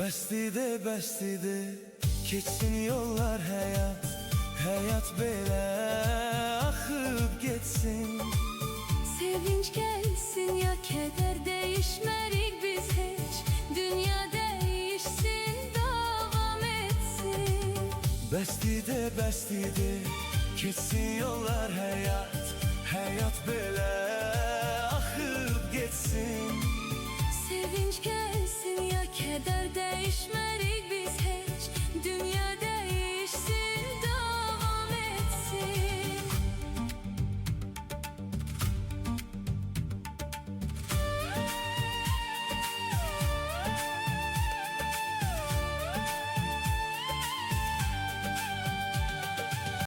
Bəslidir, keçsin yollar həyat, həyat belə axıb getsin. Sevinç gəlsin ya kədər, değişmərik biz heç. Dünya değişsin, davam etsin. Bəslidir, keçsin yollar həyat, həyat belə axıb getsin. Sevinç gəlsin ya kədər, değişmərik